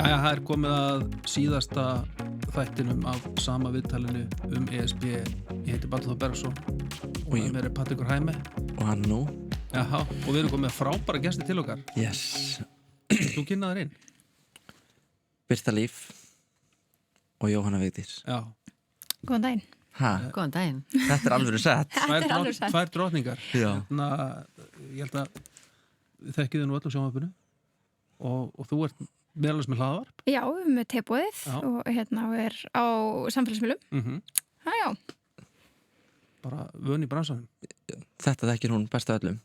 Jæja, það komið að síðasta þættinum af sama viðtalinu ESB. Ég heiti Baldur Bergsson og með mér Patrik Hæme. Og hann nú. Jaha, og við erum komið með frábæra gesti til okkar. Yes. Þú kynnaðir inn. Birta Líf og Jóhanna Vigdís. Já. Góðan daginn. Góðan daginn. Þetta alvöru sett. Tvær drottningar. Já. Ég held að þekkið þið nú öllu sjónvarpinu og þú ert meðalans með hlaðvarp. Já, með tebóðið og er á samfélagsmiðlum. Já. Bara vön í bransanum. Þetta þekkir hún best af öllum.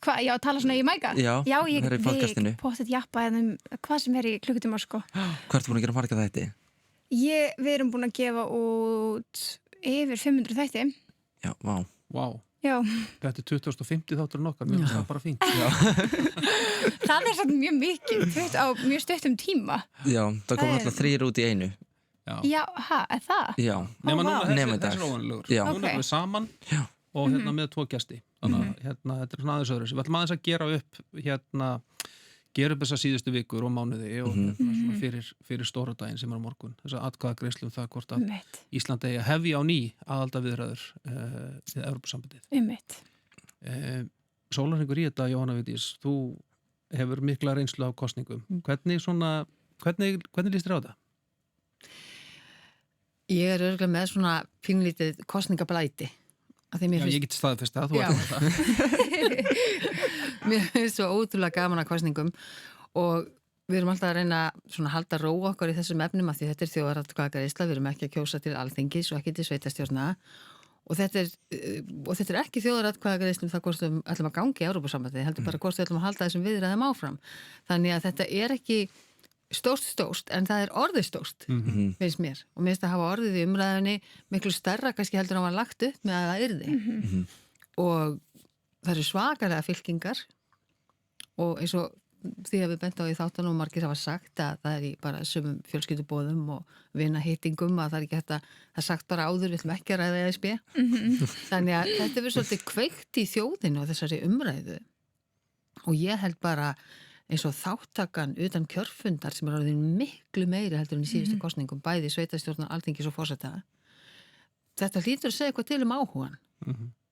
Hvað, já, tala svona í mæka? Já, ég það er í podcastinu. Pottet jappa hvað sem er í klukkutíma, sko. Hvað ertu búin að gera marga þætti? Við erum búin að gefa út yfir 500 þætti. Já, vá. Vá. Já. Þetta er 2050 þáttur nokkar, mér finnst það bara fínt. Það er satt mjög mikið á mjög stuttum tíma. Já, það kom alltaf 3 út í einu. Já, er það? Já. Nema núna, þetta þessi er óvanlegur. Já. Núna erum við saman og með 2 gesti. Þannig að þetta er svona aðeins öðru. Við ætlum aðeins að gera upp þessa síðustu vikur og mánuði og svona fyrir stóra daginn sem er á morgun. Þess að atkvæðagreiðslu það hvort að Ísland eigi að hefja á ný aðaldaviðræður við Evrópusambandið. Sólarhringur í þetta, Jóhanna Vigdís, þú hefur mikla reynslu af kosningum. Hvernig líst þér á þetta? Ég er örugglega með svona pínlítið kosningablæti. Ég get staðfest það, þú ert þetta. Mér finnst svo ótrúlega gaman að kosningum og við erum alltaf að reyna að halda ró okkar í þessum efnum af því þetta er þjóðaratkvæðagreiðsla, við erum ekki að kjósa til Alþingis og ekki til sveitarstjórna og þetta er ekki þjóðaratkvæðagreiðsla það hvort við ætlum að gangi í Evrópusambandið, heldur bara hvort við ætlum að halda þessum viðræðum áfram. Þannig að þetta er ekki stórt en það er orðið stórt finnst mér og mér finnst að hafa orðið í umræðinni miklu stærra kannski heldur en var lagt upp með að það yrði og það eru svakalega fylkingar og eins og því að við bent á í þáttunum og margir hafa sagt að það er í bara sumum fjölskylduboðum og vinahittingum að það er ekki hægt að það er sagt bara áður, við ætlum ekki að ræða ESB þannig að þetta er svolítið kveikt í þjóðinu og þessari umræðu og ég held bara eins og þáttakan utan kjörfundar sem er orðin miklu meiri heldur en í síðustu kosningum, bæði sveitarstjórnar, Alþingis og forseta. Þetta hlýtur að segja eitthvað til áhugan,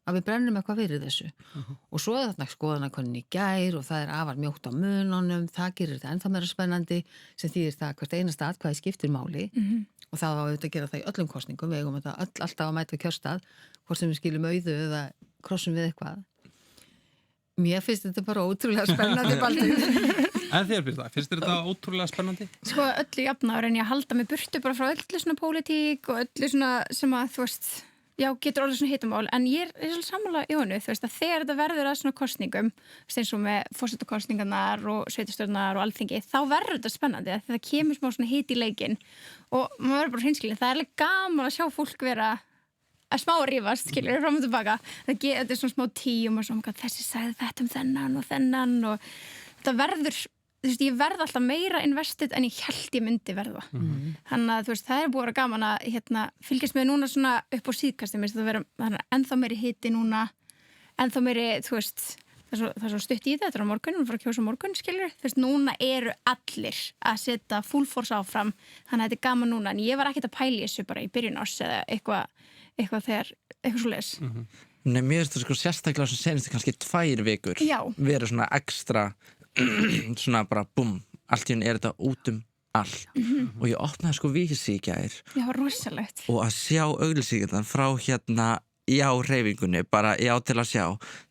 að við brennum eitthvað fyrir þessu. Og svo er þarna skoðanakönnun í gær og það er afar mjótt á mununum, það gerir þetta ennþá meira spennandi, sem þýðir það hvert einasta atkvæði skiptir máli og það á auðvitað að gera það í öllum kosningum, við eigum þetta alltaf að mæta við kjörstað, hvort sem við skiljum auðu eða krossum við eitthvað. Mér finnst þetta bara ótrúlega spennandi, Baldur. En þér, Birta, finnst þetta ótrúlega spennandi? Sko, öllu jafnaður en ég halda mig burtu bara frá öllu svona pólitík og öllu svona sem að, þú veist, já, getur orðið svona hitamál, en ég er svolítið sammála Jóhannu, þú veist, að þegar þetta verður að svona kosningum, eins og með forsetakosningarnar og sveitarstjórnar og Alþingi, þá verður þetta spennandi, að það kemur smá svona hit í leikinn og maður verður bara hreinskilin, það er alveg gaman að sjá fólk vera að smá rífast, skilur, fram og tilbaka. Þetta er svona smá tíum og svona, þessi sagði þetta þennan og það verður, þú veist, ég verð alltaf meira investið en ég held ég myndi verða. Þannig að, þú veist, það er búið að vera gaman að fylgjast með núna svona upp á síðkasti, mér finnst það vera ennþá meiri hiti núna, ennþá meiri, þú veist, það er svo stutt í þetta á morgun, við fara að kjósa morgun, skilur. Þú veist, núna eru allir að setja full force áfram, þannig að þetta er gaman núna, en ég var ekkert að pæla í þessu bara í byrjun árs eða eitthvað svo leis. Nei, mér finnst það sko sérstaklega sem senastu kannski 2 vikur verið svona ekstra svona bara búm, allt í henni er þetta út allt og ég opnaði sko vísi í gær. Já, rosalegt. Og að sjá auglýsingarnar frá hreyfingunni, bara til að sjá,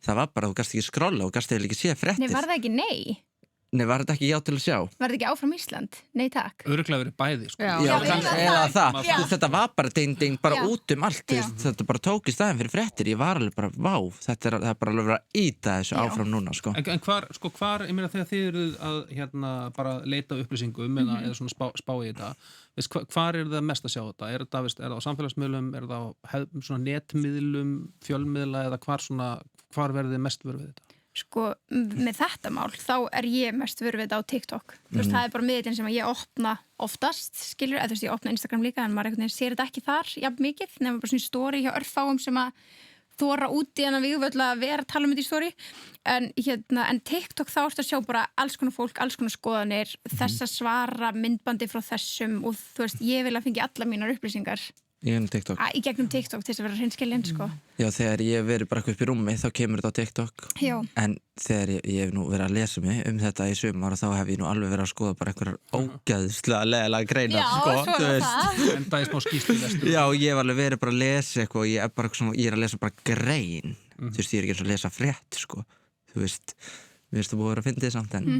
það var bara, þú gast ekki skrolla og gast ekki sé fréttir. Nei, var það ekki nei? Nei, var þetta ekki til að sjá? Var þetta ekki áfram Ísland? Nei, takk. Örugglega verið bæði, sko. Eða það. Þetta var bara ding, bara út allt. Þetta bara tók í staðinn fyrir fréttir. Ég var alveg bara, vá, það er bara alveg að íta þessu áfram núna, sko. En hvar, ég meina þegar þið eruð að bara leita upplýsingum eða svona spá í þetta, hvar er það mest að sjá þetta? Er það á samfélagsmiðlum, er það á svona netmiðlum, fjölmiðla eða hvar verður þið mest vör við þetta? Sko, með þetta mál, þá er ég mest vör við þetta á TikTok. Þú veist, það er bara miðillinn sem ég opna oftast, skilur, eða þú veist, ég opna Instagram líka, en maður einhvern veginn sér þetta ekki þar, jafn mikið, nema bara svona story hjá örfáum sem að þóra út í hana vígvöld að vera að tala þetta í story en TikTok þá ertu að sjá bara alls konar fólk, alls konar skoðanir þess að svara myndbandi frá þessum og þú veist, ég vil að fengi alla mínar upplýsingar í gegnum TikTok til þess að vera hreinskilin sko. Já, þegar ég verið bara upp í rúmi þá kemur þetta á TikTok. Já. En þegar ég hef nú verið að lesa mig þetta í sumar og þá hef ég nú alveg verið að skoða bara einhverjar ógeðslega leðilega greinar sko, þú veist. En það smá skýrslu Já, ég hef alveg verið bara að lesa eitthvað og ég er að lesa bara grein þú veist, ég er ekki eins og að lesa frétt sko, þú veist, mér finnst það búið að vera að fyndið samt en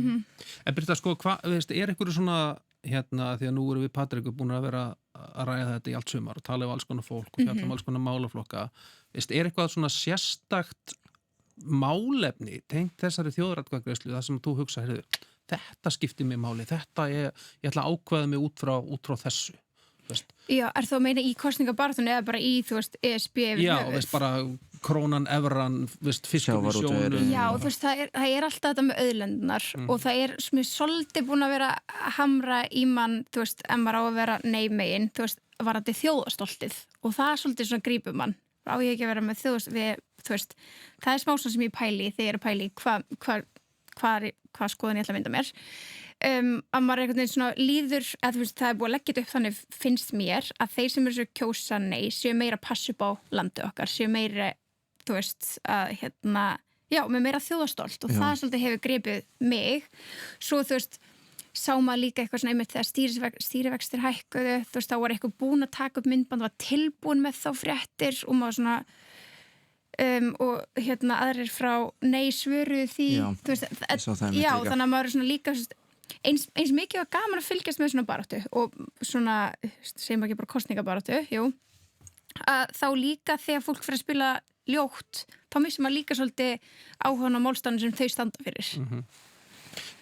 En Birta, sko, einhverju svona því að nú erum við Patrik búin að vera að ræða þetta í allt sumar og tala um alls konar fólk og fjalla alls konar málaflokka eitthvað svona sérstakt málefni tengt þessari þjóðaratkvæðagreiðslu það sem þú hugsa, þetta skiptir mig máli ég ætla að ákveða mig út frá þessu Já, er þú að meina í kosningabarðunni eða bara í, þú veist, ESB Já, bara krónan, evran fiskum í sjónum Já, þú veist, það er alltaf þetta með auðlendunar og það er svolítið búin að vera að hamra í mann, þú veist, en maður á að vera neymegin, þú veist, varandi þjóðastoltið og það er svolítið svona grípur mann á ég ekki að vera með þú veist, það er smá svona sem ég pæli þegar ég er að pæli hvað skoðan ég ætla að mynda mér að maður einhvern veginn svona líður að þú veist, það er búið að leggja þetta upp þannig finnst mér að þeir sem eru svo kjósa nei séu meira að passa upp á landi okkar séu meira, þú veist að já, með meira þjóðastolt og það svolítið hefur gripið mig svo þú veist, sá maður líka eitthvað svona einmitt þegar stýrivextir hækkuðu, þú veist, þá var eitthvað búin að taka upp myndband, var tilbúin með þá fréttir og maður svona og aðrir frá nei svöruðu því þú veist, já, þannig að maður er svona líka eins mikið var gaman að fylgjast með svona baráttu og svona, segjum ekki bara kosningabaráttu, að þá líka þegar fólk fyrir að spila ljótt, þá missum maður líka svolítið áhugan á málstafnum sem þau standa fyrir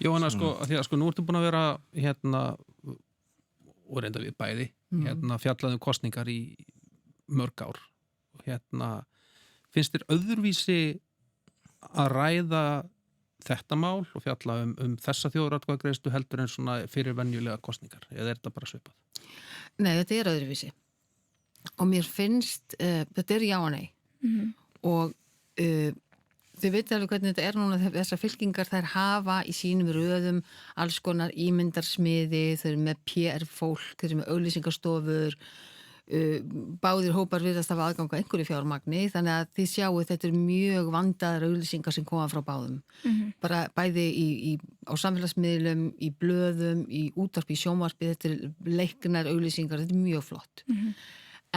Jóhanna, því að nú ertu búin að vera og reynda við bæði fjallaðum kosningar í mörg ár finnst þér öðruvísi að ræða þetta mál og fjalla þessa þjóðaratkvæðagreiðslu heldur en svona fyrir venjulega kosningar eða er þetta bara svipað? Nei, þetta er öðruvísi og mér finnst, þetta er já og nei og þið veitir alveg hvernig þetta er núna þessar fylkingar þær hafa í sínum röðum alls konar ímyndarsmiði þau eru með PR-fólk, þau eru með auglýsingarstofur báðir hópar virðast hafa aðgang á einhverju fjármagni þannig að þið sjáu þetta er mjög vandaðar auglýsingar sem koma frá báðum bara bæði á samfélagsmiðlum, í blöðum, í útvarpi, í sjónvarpi þetta er leiknar auglýsingar, þetta er mjög flott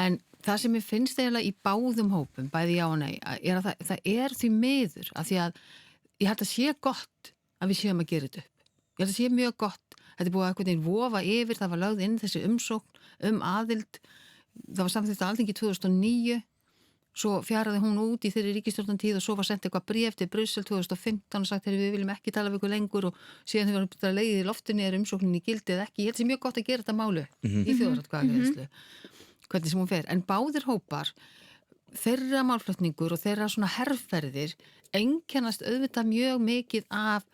en það sem ég finnst eiginlega í báðum hópum, bæði já og nei er að það er því miður af því að ég held að sé gott að við séum að gera þetta upp ég held að sé mjög gott, þetta er búið að einhvern veginn vofa yfir, það var lögð inn þessi umsókn aðild það var samþykkt á Alþingi 2009 svo fjaraði hún út í þeirri ríkisstjórnartíð og svo var sendt eitthvað bréf til Brussel 2015 og sagt við viljum ekki tala við ykkur lengur og síðan þau varum leiðið í loftinu er umsókninni gildi eða ekki, ég held að það er mjög gott að gera þetta málu í þjóðaratkvæðagreiðslu hvernig sem hún fer, en báðir hópar þeirra málflutningur og þeirra svona herrferðir einkennast auðvitað mjög mikið af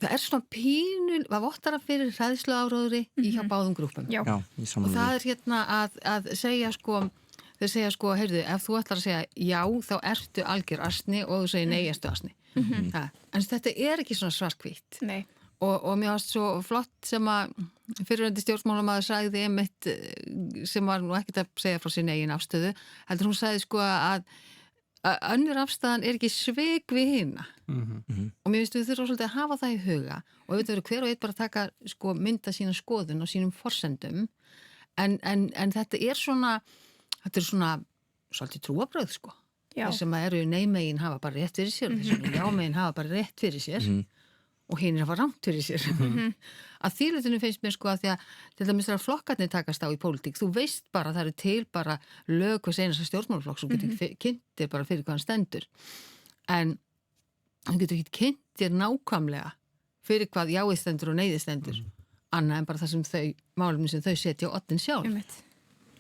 það er svona pínul, það vottara fyrir hræðslu áróðri í hjá báðum grúpum og það er að segja þeir segja heyrðu, ef þú ætlar að segja já þá ertu algjör asni og þú segir nei ertu asni en þetta er ekki svona svartkvítt og mér varst svo flott sem að fyrirhundi stjórnmálamaður sagði einmitt sem var nú ekkert að segja frá sín eigin afstöðu heldur hún sagði að önnur afstæðan er ekki svik við hina og mér finnst við þurfum svolítið að hafa það í huga og auðvitað verður hver og einn bara að taka mynda sína skoðun og sínum forsendum en þetta er svona svolítið trúabröð þeir sem eru neymegin hafa bara rétt fyrir sér og þeir sem jámegin hafa bara rétt fyrir sér og hinn hafa rangt fyrir sér að þýrlutinu finnst mér að því að til dæmis þegar flokkarnir takast á í pólitík þú veist bara, það eru til bara lög hvers einasta stjórnmálaflokk sem getur kynntir bara fyrir hvað hann stendur en hann getur ekki kynntir nákvæmlega fyrir hvað jáið stendur og neyðið stendur annað en bara það sem málumni sem þau setja á oddin sjálf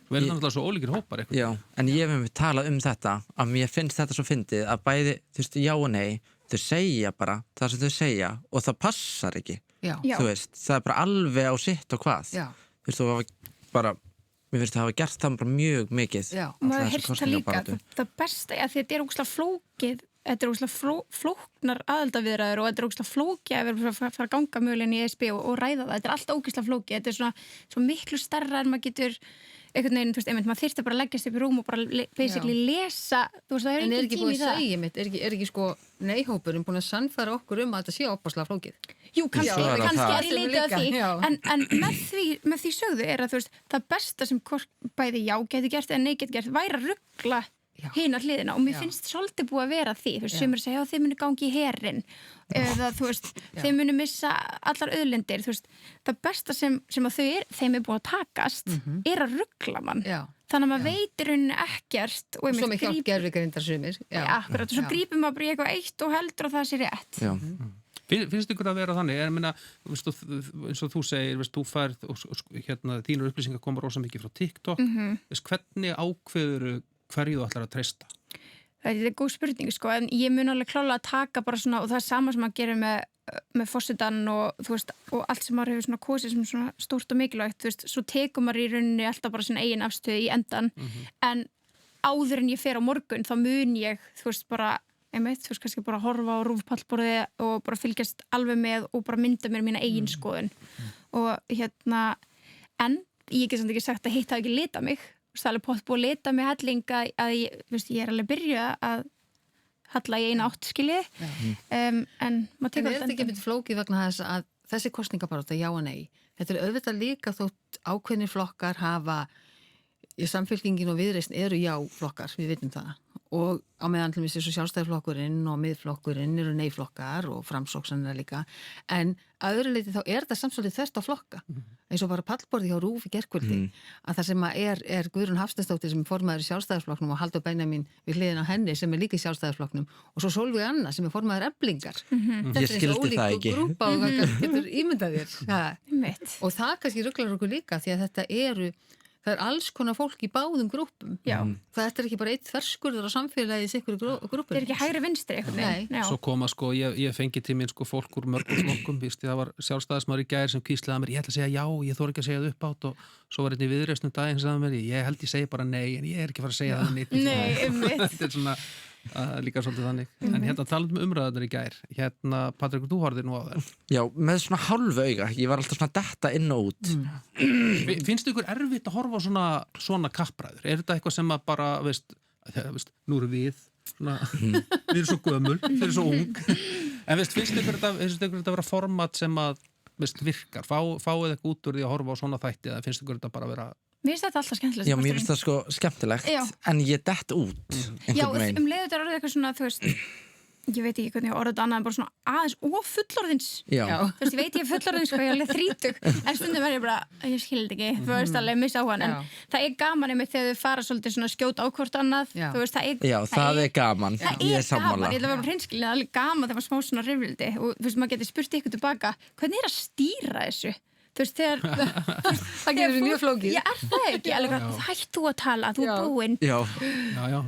Við erum náttúrulega svo ólíkir hópar Já, en ég hef talað þetta að mér finnst þetta svo fyndið að bæði, þú veist, já og nei þau segja bara það sem þau segja og það passar ekki þú veist, það er bara alveg á sitt og hvað þú veist, þú var bara mér finnst það hafa gert það bara mjög mikið maður heyrst það líka, það besta að þetta ógeðslega flókið, þetta ógeðslega flóknar aðildarviðræður og þetta ógeðslega flókið að vera að fara að ganga mögulegni í ESB og ræða það, þetta allt ógeðslega flókið, þetta svona svo miklu stærra en maður getur einhvern veginn, þú veist, maður þyrfti bara að leggjast upp í rúm og bara basically lesa, þú veist, það en ekki búin að segja mitt, er ekki sko nei-hópurinn búin að sannfæra okkur að þetta sé opaslega flókið? Jú, kannski ég leitið að því en með því sögðu að þú veist, það besta sem bæði já geti gert eða nei geti gert væri að ruggla hina hliðina og mér finnst svolítið búið að vera því, þú veist, sumir segja þeir munu gangi í herinn eða þú veist, þeir munu missa allar auðlindir, þú veist, það besta sem að þeim búið að takast að ruggla mann, þannig að maður veitir henni ekkert og svo með hjálp gervigrindar sumir akkurat, og svo grípum maður bara í eitthvað eitt og heldur að það sé rétt Finnst ykkur að vera þannig? Ég meina, eins og þú segir, þú færð þínur upplýsingar koma rosa mikið frá TikTok hvernig ákveður hverju þú ætlar að treysta? Það er góð spurning, sko, en ég mun alveg klálega að taka bara svona, og það er sama sem að gera með forsetann og þú veist, og allt sem maður hefur svona kosið sem svona stórt og mikilvægt, þú veist, svo tekur maður í rauninni alltaf bara svona eigin afstöðu í endan, en áður en ég fer á morgun, þá mun ég, þú veist, bara þú veist, kannski bara horfa á rúfpallborði og bara fylgjast alveg með og bara mynda mér mína eigin skoðun og en ég get samt ekki sagt að hitt hafi ekki litað mig það er alveg pott búið að lita mig helling að ég er alveg byrjuð að halla í eina átt skiljið en maður tekur þetta ekki myndi flókið vegna þess að þessi kosningabarátta já og nei þetta auðvitað líka þótt ákveðnir flokkar hafa í Samfylkingin og Viðreisn eru já flokkar, við vitum það og á meðan til mér sjálfstæðisflokkurinn og miðflokkurinn eru nei-flokkar og framsóknarnir líka en að öðru leyti þá er þetta samsvöldið þvert á flokka eins og bara pallborði hjá RÚV í gærkvöldi að það sem er Guðrún Hafsteinsdóttir sem er formaður í sjálfstæðisflokknum og Halldór Benjamín við hliðina á henni sem er líka í sjálfstæðisflokknum og svo Sólveig Anna sem er formaður Eflingar Ég skildi það ekki grúpa og það getur ímyndað þér og það kannski ruglar okkur líka því að það er alls konar fólk í báðum grúpum. Það er ekki bara eitt þverskurður á samfélagið í ykkur grúpum. Það er ekki hægri vinstri eitthvað. Svo koma sko, ég fengi til mér sko fólk úr mörgum flokkum, það var sjálfstæðismaður í gær sem kvíslaði mér, ég ætla að segja já, ég þori ekki að segja það upp átt og svo var einn í Viðreisn daginn sem sagði mér, ég held ég segi bara nei, en ég er ekki að fara að segja það neitt. Nei, þetta er svona líka svolítið þannig. En talað umræðarnir í gær. Patrik, þú horfðir nú á það. Já, með svona hálfu auga. Ég var alltaf svona detta inn og út. Finnst ykkur erfitt að horfa á svona kappræður? Er þetta eitthvað sem að bara, veist, nú eru við erum svo gömul, við erum svo ung. En finnst ykkur þetta vera format sem að virkar? Fáið eitthvað út úr því að horfa á svona þætti eða finnst ykkur þetta bara vera Mér finnst þetta alltaf skemmtilegt. Já, mér finnst það sko skemmtilegt, en ég dett út einhvern veginn. Já, leiður þetta orðið eitthvað svona, þú veist, ég veit ekki hvernig ég orðið þetta annað, en bara svona aðeins og fullorðins. Já. Þú veist, ég veit ég er fullorðins, sko, ég er alveg 30, en stundum verður ég bara, ég skildi ekki, þú veist alveg missa á hann, en það er gaman einmitt þegar þau fara svolítið svona skjóta á hvort annað, þú veist, það er gaman. Ég er sammála. Ég ætla að vera hreinskilin, það er alveg gaman þegar smá svona rifrildi og þú veist, maður getur spurt ykkur tilbaka, hvernig er að stýra þessu? Þú veist, það getur mjög flókið. Ég er það ekki, alveg hætt þú að tala, þú er búinn. Já,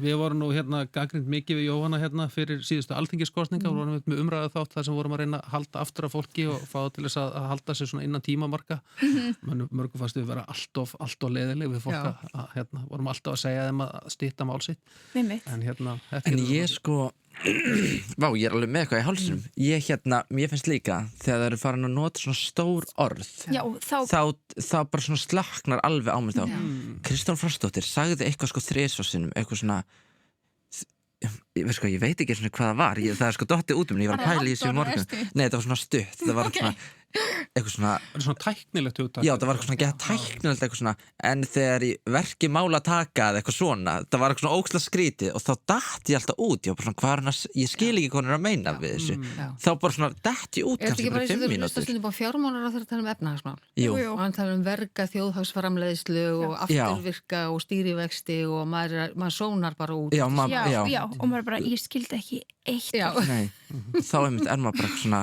við vorum nú gagnrýnt mikið við Jóhanna fyrir síðustu alþingiskosninga, við vorum með umræðu þátt þar sem vorum að reyna að halda aftur af fólki og fá til þess að halda sig svona innan tímamarka. Mörgum fannst við vera allt of leiðileg við fólk að vorum alltaf að segja þeim að stytta mál sitt. En ég sko Vá, ég er alveg með eitthvað í hálsinum. Mér finnst líka þegar það eru farin að nota svona stór orð þá bara svona slaknar alveg á mig þá. Kristján Frostdóttir sagði eitthvað sko 3 sinnum, eitthvað svona ég veit ekki svona hvað það var það er sko dottið út um mig, ég var að pæla í þessu í morgun. Nei, þetta var svona stutt, það var svona eitthvað svona tæknilegt hugtak. Já, það var eitthvað svona gett tæknilegt eitthvað svona, en þegar í verki mála taka eða eitthvað svona, það var eitthvað svona ógeðslega skrítið og þá datt ég alltaf út, ég var bara svona ég skil ekki hvað hann er að meina við þessu. Þá bara svona datt ég út kannski bara 5 mínútur. Er þetta ekki bara fjármálar að tala um efnahagsmál? Jú. Og hann tala um verga þjóðhagsframleiðslu og afturvirka og stýrivexti og maður sónar bara út. Já, og maður bara, ég skildi ekki eitt. Nei, þá er maður bara svona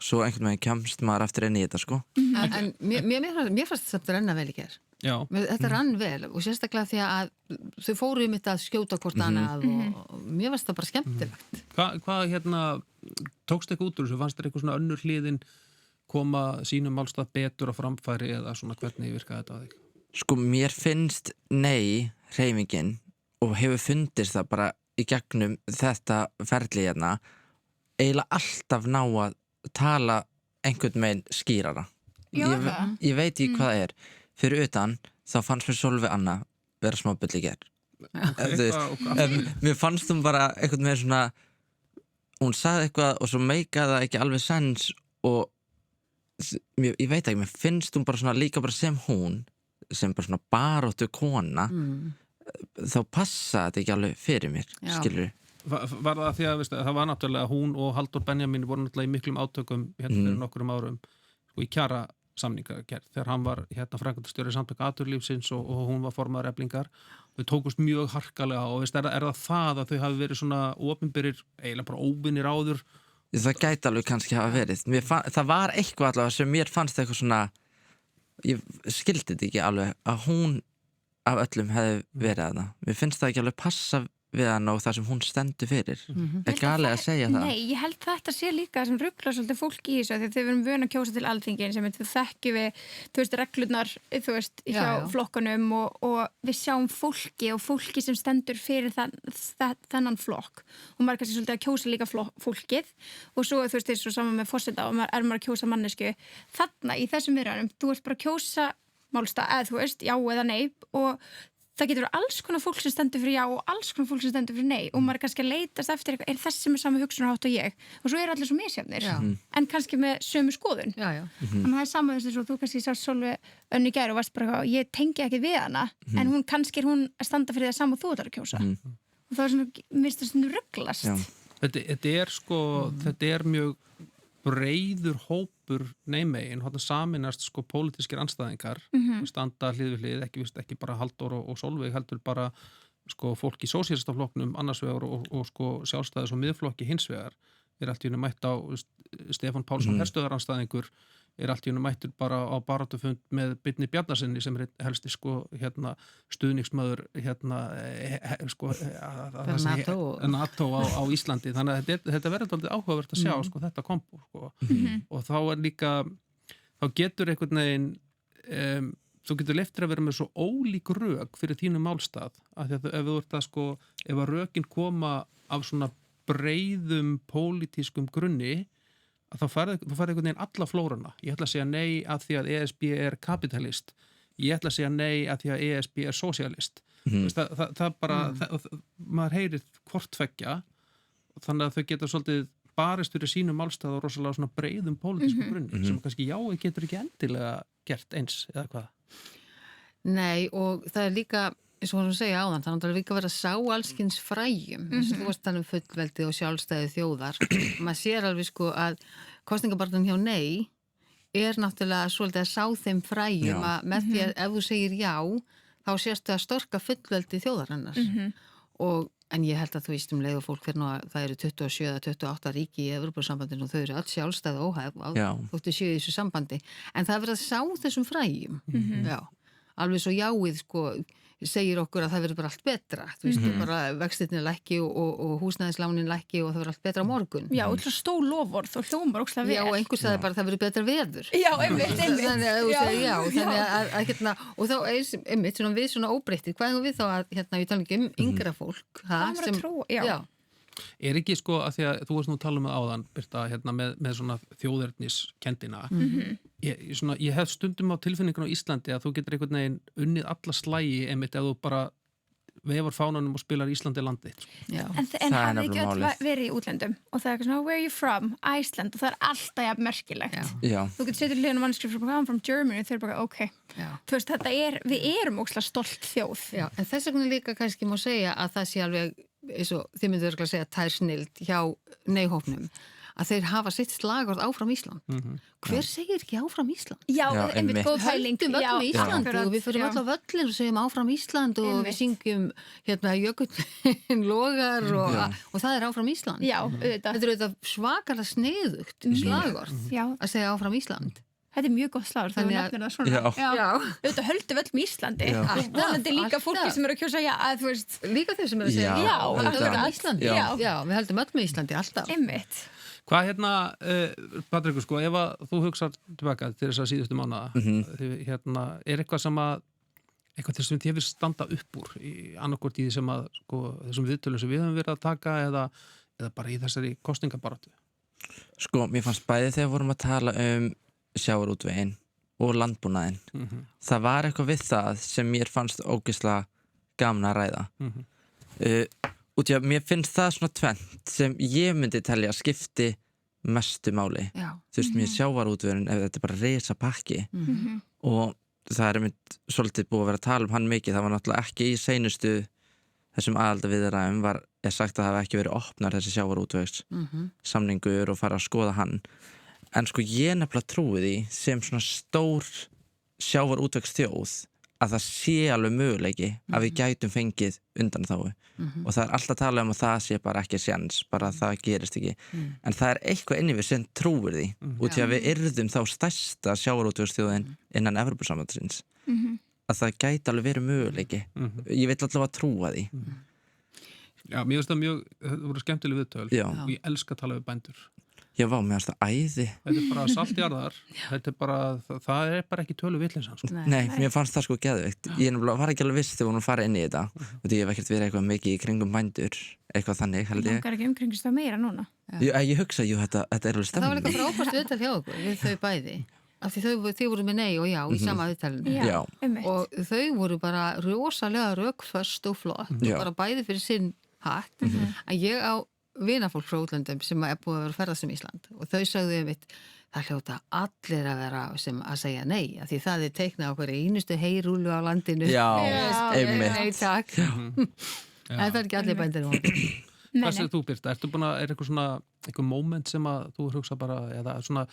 svo einhvern veginn kemst maður eftir inn í þetta sko. En mér fannst þetta renna vel í ger. Þetta rann vel og sérstaklega því að þau fóru mitt að skjóta hvort annað og mér fannst það bara skemmtilegt. Hvað tókst eitthvað út úr þessu? Fannst þér eitthvað svona önnur hliðin koma sínum málstað betur á framfæri eða svona hvernig virkaði þetta á þig? Sko, mér finnst nei hreyfingin og hefur fundist það bara í gegnum þetta ferli hérna eiginlega alltaf ná að tala einhvern veginn skýrara. Ég veit ekki hvað það er. Fyrir utan þá fannst mér Sólveig Anna vera smá bull í gær. Mér fannst hún bara einhvern veginn svona, hún sagði eitthvað og svo meikaði það ekki alveg sens og ég veit ekki, mér finnst hún bara svona líka bara sem hún, sem bara svona baráttu kona, þá passa þetta ekki alveg fyrir mér, skilur. Var það því að það var náttúrulega hún og Halldór Benjamin voru náttúrulega í miklum átökum fyrir nokkrum árum sko, í kjara samningagerð þegar hann var framkvæmdastjóri Samtaka atvinnulífsins og hún var formaður Eflingar. Þau tókust mjög harkalega og er það að þau hafi verið svona opinberir, eiginlega bara óvinir áður? Það gæti alveg kannski hafa verið. Það var eitthvað allavega sem mér fannst eitthvað svona, ég skildi þetta ekki alveg að hún af öllum hefði verið að það. Mér finnst það ekki alveg passa við hann og það sem hún stendur fyrir. Galið að segja það. Nei, ég held þetta sé líka sem rugglar svolítið fólk í þessu þegar við erum vön að kjósa til Alþingin sem við þekkjum við, reglurnar, hjá flokkunum og við sjáum fólki sem stendur fyrir þennan flokk og maður kannski svolítið að kjósa líka fólkið og svo, svo saman með forseta og maður að kjósa mannesku. Þarna í þessum viðræðum, þú ert bara að kjósa málstað, eða já eða nei og það getur alls konar fólk sem stendur fyrir já og alls konar fólk sem stendur fyrir nei og maður er kannski að leitast eftir eitthvað, er þessi með saman hugsunarhátt og ég og svo er allir svo misjafnir en kannski með sömu skoðun en það er saman þess að þú kannski sá Sólveig Önnu í gær og varst bara ég tengi ekki við hana en hún kannski er hún að standa fyrir það saman og þú ætlar að kjósa og það er svona, mér finnst það svona rugglast. Þetta er sko, þetta er mjög breiður hópur neymegin, hóttan saminast sko pólitískir andstæðingar standa hlið við hlið, ekki bara Halldór og Sólveig, heldur bara sko fólk í sósíalistaflokknum annars vegar og sko sjálfstæðis og miðflokki hins vegar allt í einu mætt á Stefán Pálsson herstöðarandstæðingur allt í einu mættur bara á baráttufund með Birni Bjarnasyni sem helsti sko stuðningsmaður sko NATO á Íslandi, þannig að þetta verður aldrei áhugavert að sjá sko þetta kombo sko. Og þá líka þá getur einhvern veginn þú getur leyft þér að vera með svo ólík rök fyrir þínu málstað að ef þú ert að sko ef að rökin koma af svona breiðum pólitískum grunni að þá farið einhvern veginn alla flórana. Ég ætla að segja nei að því að ESB er kapitalist. Ég ætla að segja nei að því að ESB er sósíalist. Það bara, maður heyrir hvort tveggja þannig að þau geta svolítið barist fyrir sínum málstað og rosalega svona breiðum pólitískum grunni sem kannski getur ekki endilega gert eins eða hvað. Nei og það er líka eins og hún segja áðan, þannig að líka vera að sá allskins fræjum, eins og þú varst þannig fullveldi og sjálfstæði þjóðar maður sér alveg sko að kosningabarnum hjá nei er náttúrulega svolítið að sá þeim fræjum að með því að ef þú segir já þá sérstu að storka fullveldi þjóðarinnar en ég held að þú veist leið og fólk fyrir nú að það eru 27-28 ríki í Evrópusambandinu og þau eru alls sjálfstæði óhæf þóttu séu í þessu sambandi en það er verið að sá þessum fræjum alveg svo jáið sko segir okkur að það verður bara allt betra þú veist, bara vextirnir lækki og húsnæðislánin lækki og það verður allt betra á morgun. Já, og það stóð lofvörð og hljómar ókslega vel. Já, og einhver sagði bara að það verður betra veður. Já, einmitt. Þannig að og þá einmitt svona við svona óbreyttir, hvað er við þá að ég tala ekki yngra fólk, það sem já. Er ekki sko að því að þú varst nú að tala um áðan Birta, með svona þjóðerniskendina ég hef stundum á tilfinningun á Íslandi að þú getur einhvern veginn unnið alla slægi einmitt ef þú bara vefur fánanum og spilar Íslandi landið en hafði ekki öll verið í útlöndum og það er svona where are you from? Iceland og það er alltaf jafn merkilegt þú getur setið liðan á mannskrift I'm from Germany og þau eru bara ok þú veist við erum ókslega stolt þjóð en þess vegna líka kannski má segja að það sé alveg eins og þið myndir að segja tær snild hjá nei-hópnum að þeir hafa sitt slagorð áfram Ísland hver segir ekki áfram Ísland? Já, einmitt góð pæling höldum Ísland og við fyrir öll á völlin og segjum áfram Ísland og við syngjum jökullin logar og það er áfram Ísland þetta er auðvitað svakalega sniðugt slagorð að segja áfram Ísland. Þetta er mjög gott slagur þegar við nefnir það svona. Auðvitað höldum við öll með Íslandi. Vonandi líka fólki sem eru að kjósa að þú veist. Líka þeir sem eru að segja höldum með Íslandi. Já, við höldum öll með Íslandi alltaf. Einmitt. Hvað Patrekur, sko, ef að þú hugsar tilbaka til þess að síðustu mánaða, er eitthvað sem að eitthvað til sem þið hefur standa upp úr annarkvort í því sem að sko, þessum viðtölum sem við höfum verið að taka eða bara í þessari kosningabaráttu? Sko, mér fannst bæði þegar vorum að tala sjávarútveginn og landbúnaðinn. Það var eitthvað við það sem mér fannst ógeðslega gaman að ræða. Út í að mér finnst það svona tvennt sem ég myndi telja að skipti mestu máli. Þú veist, mér sjávarútveginn ef þetta bara risa pakki og það mynd svolítið búið að vera að tala um hann mikið. Það var náttúrulega ekki í seinustu þessum aðaldaviðræðum sagt að það hafi ekki verið opnar þessi sjávarútvegs samningur og fara að skoða hann. En sko ég nefnilega trúi því sem svona stór sjávarútvegs þjóð að það sé alveg möguleiki að við gætum fengið undan þá og það alltaf að tala um að það sé bara ekki séns, bara að það gerist ekki en það eitthvað inni við sem trúir því út í að við yrðum þá stærsta sjávarútvegsþjóðin innan Evrópusambandsins að það gæti alveg verið möguleiki ég vil alltaf að trúa því Já, mér finnst það voru skemmtileg viðtöl og ég elska að tala við bændur Já, vá, mér finnst það æði Þetta bara saltjarðar það ekki tölu vitlinsan sko. Nei, mér fannst það sko geðveikt Ég var ekki alveg viss þegar hún fara inn í þetta og því ég hef ekkert verið eitthvað mikið í kringum bændur eitthvað þannig, held ég Það ekki umkringist það meira núna Ég hugsa, þetta alveg stemming Það var eitthvað frábært viðtal hjá okkur við þau bæði af því þau voru með nei og já í sama viðtalinu og þau voru bara rosalega rökföst og flott og bara bæði fyrir sinn hatt að ég á vinafólk frá útlöndum sem búið að vera að ferðast Ísland og þau sagðu það hljóta allir að vera sem að segja nei af því það teiknað okkur einustu heyrúlu á landinu Nei takk Það ekki allir bændir Hvað segir þú Birta? Eitthvað moment sem að þú hugsa bara eða svona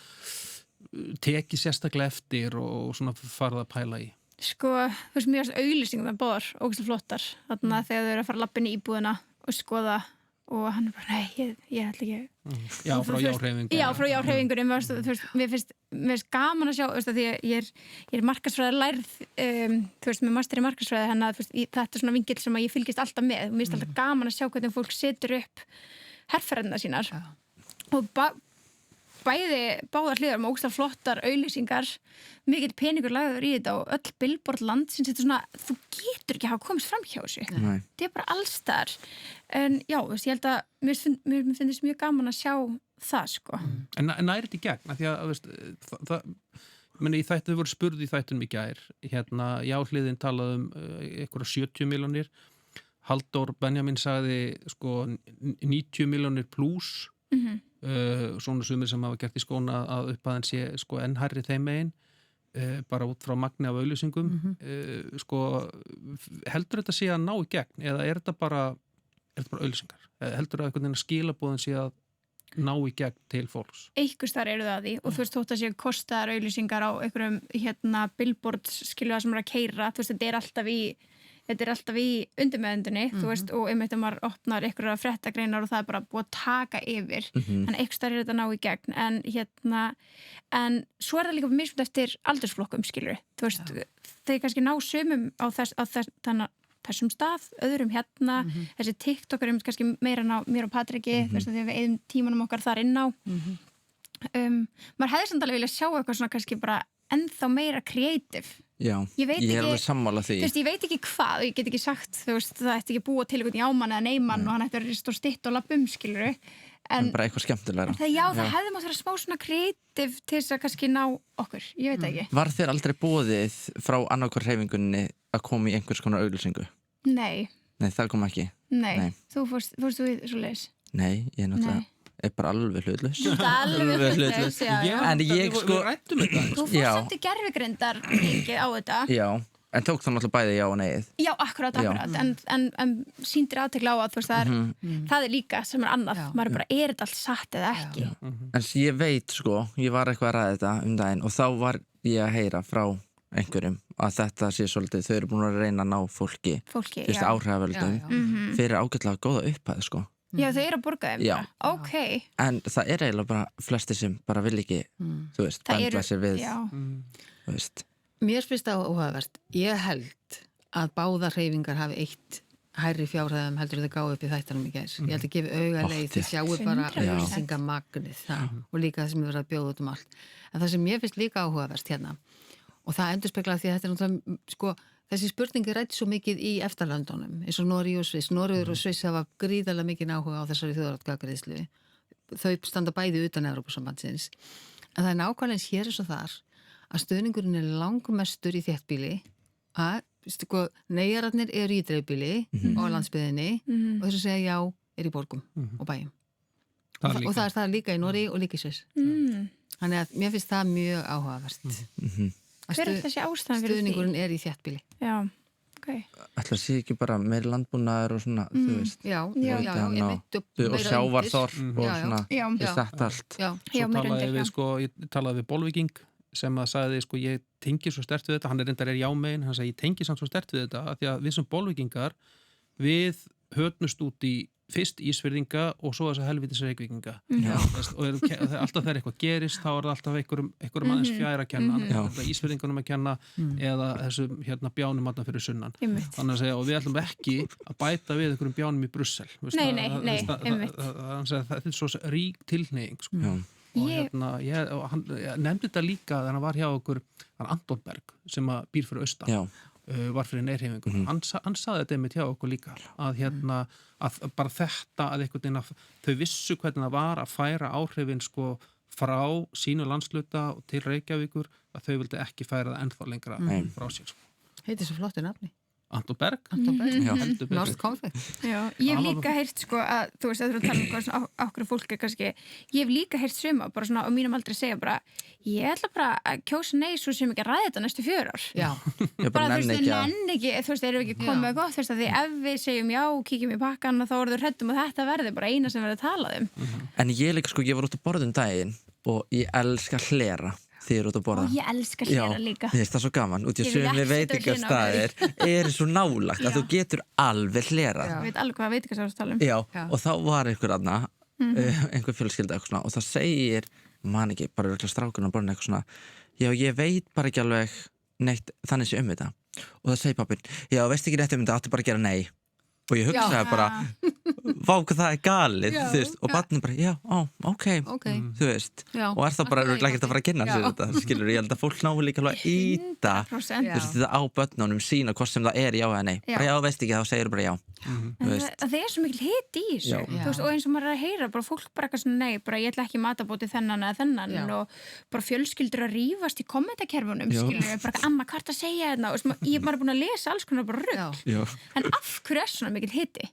tekið sérstaklega eftir og svona farið að pæla í Sko, þú veist, mjög auglýsingum með báðar ógeðslega flottar, þarna þegar þau eru að fara að labba inn í íbúðina og skoða og hann bara, nei, ég ætla ekki Já, frá jáhreyfingunum Já, frá jáhreyfingunum, þú veist, mér finnst gaman að sjá, þú veist, að því ég er markaðsfræði lærð, þú veist, með master í markaðsfræði, þannig að þetta er svona vingill sem að ég fylgist alltaf með, og mér finnst alltaf gaman að sjá hvernig fólk setur upp herferðina sínar og báðar hliðar með ógeðslega flottar auglýsingar, mikill peningur lagður í þetta og öll billboard landsins þetta svona, þú getur ekki að hafa komist fram hjá þessu þetta er bara alls þar en já, ég held að mér finnst mjög gaman að sjá það sko En nær þetta í gegn, af því að í þættu, þau voru spurð í þættunum í gær jáhliðin talaði einhverja 70 milljónir Halldór Benjamin sagði sko 90 milljónir pluss svona sumir sem hafa gert í skóna að upphæðan sé sko enn hærri þeim megin bara út frá magni af auglýsingum sko heldur þetta sé að ná í gegn eða er þetta bara auglýsingar heldur það einhvern veginn að skilabóðin sé að ná í gegn til fólks einhvers þar eru það því og þú veist þótt að sé kostaðar auglýsingar á einhverjum billboards skilja það sem er að keyra þú veist þetta er alltaf í undirmeðundinni, þú veist, og einmitt að maður opnar einhverja fréttagreinar og það er bara búið að taka yfir, þannig einhvers þar er þetta ná í gegn, en svo er það líka mismunandi eftir aldursflokkum, skilur, þú veist, þeir kannski ná sumum á þessum stað, öðrum þessi TikTokar kannski meira ná mér og Patriki, þú veist, þegar við eigum tímanum okkar þar inn á, maður hefði samt alveg viljað sjá eitthvað svona kannski bara ennþá meira kreatív Já, ég er alveg sammála því Þú veist, ég veit ekki hvað, ég get ekki sagt þú veist, það ætti ekki búa til einhvern jámann eða neymann og hann ætti að rista og stitt og lappa skiluru en bara eitthvað skemmtilegra það hefði mátt vera smá svona kreatív til þess að kannski ná okkur, ég veit ekki Var þér aldrei boðið frá annarkvar hreyfingunni að koma í einhvers konar auglýsingu? Nei, það kom ekki Nei. Þú fórst þú í svo leiðis? Nei, ég náttúrulega er bara alveg hlutlaus alveg hlutlaus, já En ég sko Þú fórst samt í gervigrindar mikið á þetta Já, en tók það náttúrulega bæði já og neið Já, akkurat en sýndir aðtekla á að þú veist það er líka sem er annað maður er bara, er þetta allt satt eða ekki En ég veit sko, ég var eitthvað að ræða þetta daginn og þá var ég að heyra frá einhverjum að þetta sé svolítið þau eru búin að reyna að ná fólki áhrifavöldum fyrir ágætlega góða upphæð sko Já, þau eru að borga þeim Ok En það er eiginlega bara flestir sem bara vil ekki þú veist, bændla sér við þú veist Mér finnst það óhagvert Ég held að báðar hreyfingar hafi eitt hærri fjárhæðum heldur þau gáðu upp í þættanum í gær Ég held að gefa auga leið þið sjáu bara auglýsingamagnið og líka það sem er verið að bjóða út um allt En það sem mér finnst líka áhugavert og það endurspeglar því að þetta er náttúrulega sko þessi spurningi rætt svo mikið í eftirlöndunum, eins og Noregi og Sviss. Noregur og Sviss hafa gríðarlega mikið áhuga á þessari þjóðaratkvæðagreiðslu. Þau standa bæði utan Evrópusambandsins. En það er nákvæmlega eins hér eins og þar að stuðningurinn er langmestur í þéttbýli, að neyjararnir eru í dreifbýli á landsbyggðinni og þess að segja já er í borgum og bæjum. Og það er það líka í Noregi og líka í Sviss. Þannig að mér finnst það mjög áhugavert. Hver er þessi ástæðan fyrir því? Stuðningurinn er í þéttbýli. Já, ok. Ætla að sé ekki bara meiri landbúnaður og svona, þú veist. Já, og sjávarþorp og svona, þetta allt. Svo ég talaði við Bolvíking sem að sagði, ég tengi svo sterkt við þetta, hann reyndar jámegin, hann sagði, ég tengi samt svo sterkt við þetta, að því að við sem Bolvíkingar, við höfnust út í fyrst Ísfirðinga og svo þess að helvítis Reykvíkinga og alltaf þegar eitthvað gerist þá er það alltaf einhverjum aðeins fjær að kenna Ísfirðingunum að kenna eða þessum bjánum alltaf fyrir sunnan þannig að segja og við ætlum ekki að bæta við einhverjum bjánum í Brussel þetta er svo rík tilhneiging og hann nefndi þetta líka þegar hann var hjá okkur Anton Berg sem að býr fyrir austan var fyrir neyrhefingun. Hann saði þetta einmitt hjá okkur líka að að bara þetta að einhvern veginn að þau vissu hvernig það var að færa áhrifin frá sínu landsluta til Reykjavíkur að þau vildi ekki færa það ennþá lengra frá sér. Heitir svo flottu nafni. Anton Berg. Norsk konfekt. Ég hef líka heyrt að þú veist að þú tala hvað svona ákveður fólk er kannski, ég hef líka heyrt suma bara svona á mínum aldrei segja bara ég ætla bara að kjósa nei svo sem ekki að ræða þetta næstu 4 ár. Já. Bara þú veist, nenn ekki, þú veist, erum við ekki komið gott, þú veist að því ef við segjum já, kíkjum í pakkan og þá erum við hræddum og þetta verður bara eina sem verður að tala En ég líka ég var út að borða daginn og ég elska hlera þegar ég er út að borða. Og ég elska hlera líka. Já, það er svo gaman. Út í sumi veitingastaðir eru svo nálagt að þú getur alveg hlerað. Já, veit alveg hvað veitingastaðir tala Já, og þá var einhver aðna, einhver fjölskylda eitthvað svona og það segir, man ekki, bara virklega strákurinn á borðinu eitthvað svona, já, ég veit bara ekki alveg neitt þannig sem þetta. Og það segir pappinn, já, veist ekki neitt þetta, áttu bara að gera nei. Og ég hugsaði bara, vá hvað það er galið, þú veist, og barnið bara, já, ok, þú veist, og það bara ekkert að fara að kynna sér þetta, skilur, ég held að fólk náðu líka alveg íta, þú veist, þetta á börnunum sína hvort sem það er já eða nei, bara já, veist ekki, þá segir bara já. Það er svo mikil hiti í þessu, þú veist, og eins og maður er að heyra, bara fólk bara eitthvað svona nei, bara ég ætla ekki matabóti þennan eða þennan og bara fjölskyldur að rífast í kommentakerfunum, skilur, bara amma hvað að segja þetta og ég er bara búin að lesa alls konar bara rugl, en af hverju er svona mikil hiti?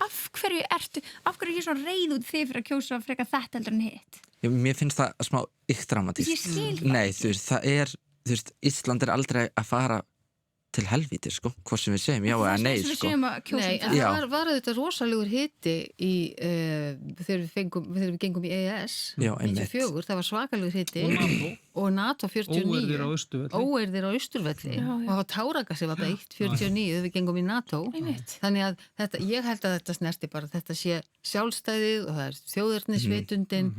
Af hverju er ég svona reið út þig fyrir að kjósa að freka þetta heldur en hitt? Mér finnst það smá ykkt-dramatískt. Ég skil það. Nei, þú veist, það er, þú veist, Ísland er aldrei að fara til helvíti, hvort sem við segjum já eða nei, Nei, en það var þetta rosalegur hiti í, þegar við gengum í EES 94, það var svakalegur hiti og NATO 49 óeirðir á Austurvelli og Táragassi var beitt 49 þegar við gengum í NATO þannig að þetta, ég held að þetta snerti bara þetta sé sjálfstæðið og það er þjóðernisvitundin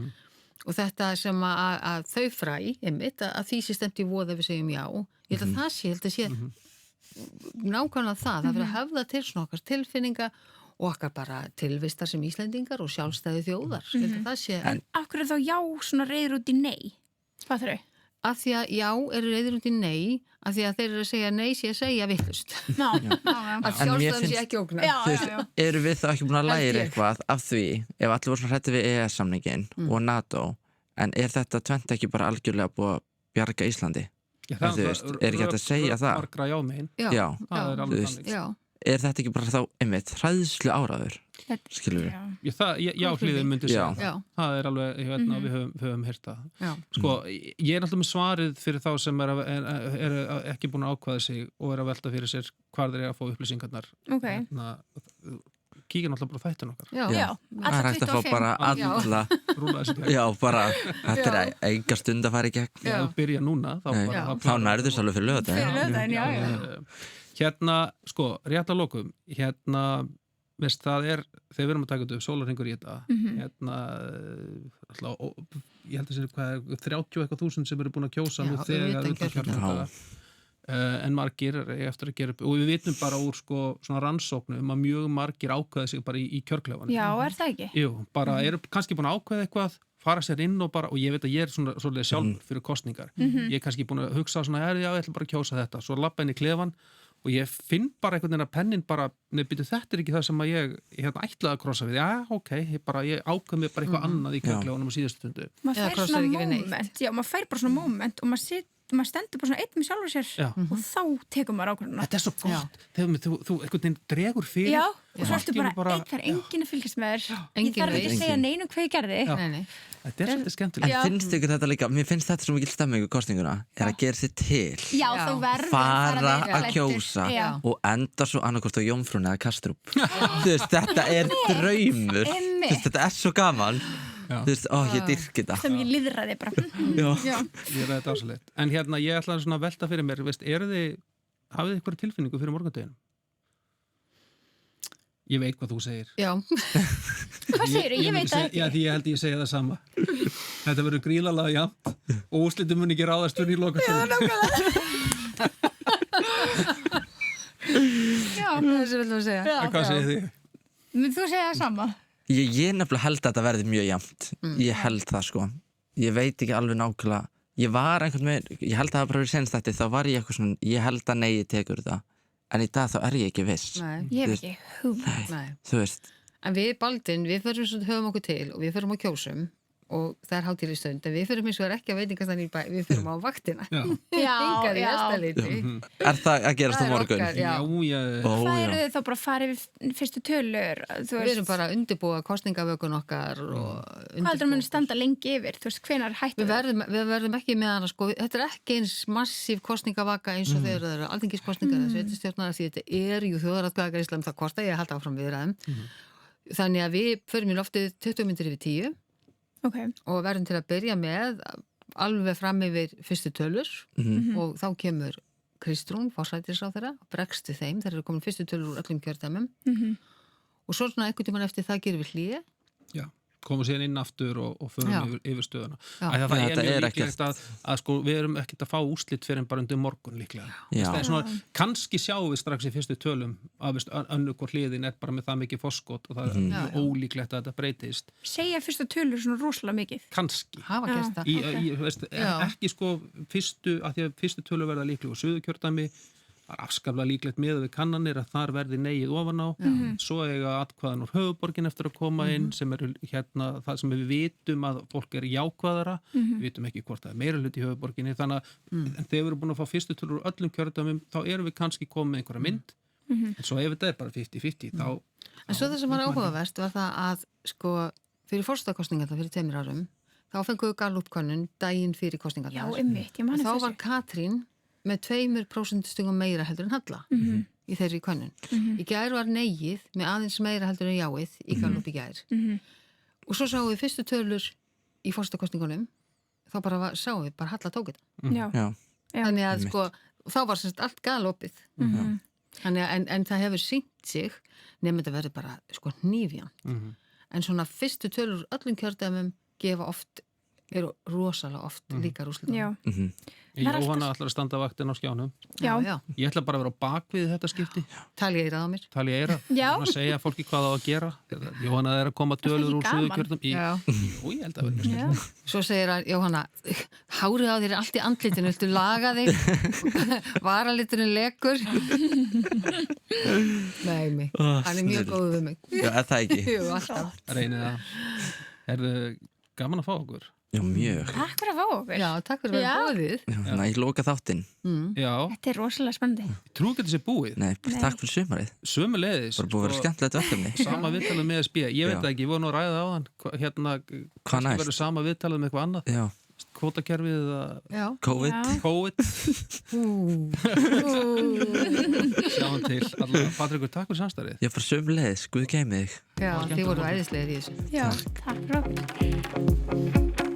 og þetta sem að þau fræ einmitt, að því sé stemt í voða við segjum já, ég held að það sé nákvæmlega það verður að höfða til svona okkar tilfinninga og okkar bara tilvistar sem Íslendingar og sjálfstæði þjóðar það sé... En af hverju þá já svona reiður út í nei? Hvað þurru? Af því að já eru reiður út í nei af því að þeir eru að segja nei sé að segja villust að sjálfstæðum sé ekki ógnar Eru við þá ekki búin að læra eitthvað af því ef allir voru svona hræddir við EES-samningin og NATO en er þetta tvennt ekki bara algjörlega búið að bjarga Íslandi? Er ekki hægt að segja það? Margra jámegin. Já, það er alveg þannig. Er þetta ekki bara þá einmitt hræðslu áráður? Skilur við? Já, hlýðin myndi segja. Það er alveg, við höfum heyrt það. Sko, ég er alltaf með svarið fyrir þá sem er ekki búin að ákvaða sig og er að velta fyrir sér hvar þeir eru að fá upplýsingarnar. Kíkja náttúrulega bara þættin okkar. Já. Það er hægt að fá bara alla. Já, bara, þetta er enga stund að fara í gegn. Já, þú byrja núna. Þá nærðu þess alveg fyrir lögðin. Fyrir lögðin, já. Hérna, sko, rétt að lokum. Hérna, veist, það er, þegar við erum að taka þetta upp sólarhringur í þetta, hérna, alltaf, ég held að það sé hvað er 30 eitthvað þúsund sem eru búin að kjósa nú þegar utan kjörfundar. En margir eftir að gera upp og við vitum bara úr svona rannsóknum að mjög margir ákveða sig bara í kjörklefanum. Já, er það ekki? Jú, bara eru kannski búin að ákveða eitthvað, fara sér inn og ég veit að ég er svolítið sjálf fyrir kosningar. Ég er kannski búin að hugsa svona, já, ég ætla bara að kjósa þetta. Svo labba inn í klefan og ég finn bara einhvern veginn að pennin bara, nefnir þetta ekki það sem að ég ætlaði að krossa við, ég ákveð mér bara eitthvað annað í kjöklegunum á síðustu stundu. Maður fær svona moment, maður fær bara svona moment og maður stendur bara svona einn með sjálfur sér og þá tekur maður ákvörðuna. Þetta er svo gott, þegar þú einhvern veginn dregur fyrir og svo ertu bara, það er enginn að fylgjast með þér, ég þarf ekki að segja neinum hvað ég gerði. Þetta er svolítið skemmtilegt. En finnst ykkur þetta líka, mér finnst þetta svo mikil stemming í kosninguna, að gera sér til, fara að kjósa og enda svo annarkvort á Jómfrún eða Kastrup. Þetta er draumur, þetta er svo gaman. Þú veist, ég dyrki þetta. Það er mikið liðræði bara. Ég ræði þetta ásalegt. En hérna, ég ætla að velta fyrir mér, hafið þið eitthvað tilfinningu fyrir morgundeginum? Ég veit hvað þú segir. Já. Hvað segir þú? Ég veit það ekki. Já, því ég held ég segi það sama. Þetta verður grílalega jafnt og úrslitum mun ekki ráðast fyrir í lokastöðu. Já, nákvæmlega. Já, þessi vil þú segja. Hvað segir þið? Mun þú segja það sama? Ég nefnilega held að þetta verði mjög jafnt. Ég held það sko. Ég veit ekki alveg nákvæmlega. Ég var einhvern veginn, ég held að það bara verið senst þetta, þá var ég eitthvað svona, ég held að nei, ég tekur þetta. En í dag þá er ég ekki viss. Nei, ég hef ekki hugmynd. Þú veist. En við Baldvin, við höfum okkur til og við förum á kjósum og það er hátíðleg stund, en við förum eins og er ekki að veitingastann í bæ, við förum á vaktina. Já. Er það að gerast á morgun? Já. Hvað eru þið þá bara að fara yfir fyrstu tölur? Við erum bara að undirbúa kosningavökun okkar og hvað heldur að muni standa lengi yfir? Þú veist, hvenær hættu við verðum ekki með hana, sko, þetta er ekki eins massív kosningavaka eins og þegar það eru alþingiskosningar eða sveitarstjórnar, því þetta er þjóðaratkvæðagreiðsla það hvort að ég halda áfram viðræðum. Þannig að við förum í loftið 20 mínútur yfir 10 og verðum til að byrja með alveg fram yfir fyrstu tölur og þá kemur Kristrún, forsætisráðherra, bregst við þeim, þeir eru komin fyrstu tölur úr öllum kjördæmum og svo svona einhvern tímann eftir það gerum við hlýi. Já. Komum síðan inn aftur og förum yfir stöðuna. Það er mjög líklegt að sko, við erum ekkert að fá úrslit fyrir en bara undir morgun líklega. Það er svona, kannski sjáum við strax í fyrstu tölum að önnur hvort hliðin er bara með það mikið forskot og það er mjög ólíklegt að þetta breytist. Segja fyrstu tölur svona rosalega mikið? Kannski. Hafa gert það. Ekki sko fyrstu, að því að fyrstu tölur verða líklega og Suðurkjördæmi, það er afskaplega líklegt með við kannanir að þar verði negið ofan á, svo eiga atkvæðan úr höfuborgin eftir að koma inn sem eru hérna það sem við vitum að fólk er jákvæðara, við vitum ekki hvort það er meira hlut í höfuborginni, þannig að en þegar við erum búin að fá fyrstu tölur úr öllum kjördæmum þá erum við kannski komið með einhverja mynd en svo ef þetta er bara 50-50 þá... En svo það sem var áhugavert var það að sko fyrir forsetakosningarnar fyrir 2 árum þá fengum við Gallup-könnun daginn fyrir kosningarnar. Já, einmitt, ég man eftir þessu. Þá var Katrín með 2% stigum meira heldur en Halla í þeirri könnun. Í gær var negið með aðeins meira heldur en jáið í Gallup í gær. Og svo sáum við fyrstu tölur í forsetakosningunum, þá bara sáum við bara Halla tók þetta. Þannig að sko, þá var semst allt galopið. Þannig að en það hefur sýnt sig, nefnir þetta verður bara sko hnífjan. En svona fyrstu tölur öllum kjördæmum gefa oft eru rosalega oft líka úrslitum. Jóhanna ætlar að standa vaktin á skjánum. Já. Ég ætla bara að vera á bakvið þetta skipti. Tali eirað á mér. Tali eirað. Og segja fólki hvað það á að gera. Jóhanna er að koma tölur úr Suðurkjördæmi. Jú, ég held að verður skemmt. Svo segir að Jóhanna, hárið á þér er allt í andlitinu, viltu laga þig? Varaliturinn lekur. Nei, mig. Hann er mjög góð við mig. Já, er það ekki? Jú, alltaf. Reynið það. Er þið gaman að fá okkur? Já, mjög. Takk fyrir að fá okkur. Já, takk fyrir að vera búið. Þannig að ég loka þáttinn. Já. Þetta er rosalega spennandi. Ég trú ekki að þetta sé búið. Nei, bara takk fyrir sumarið. Sömuleiðis. Bara búið að vera skemmtilegt verkefni. Sama viðtalið með SB. Ég veit ekki, ég voru nú að ræða á hann. Hérna, kannski verður sama viðtalið með eitthvað annað. Já. Kvótakerfið eða... COVID. Sjáum til. Patrekur, takk fyrir samstarið. Já, bara sömuleiðis. Guð geymi þig. Já, þið voru æðislegir í þessu. Já, takk fyrir okkur.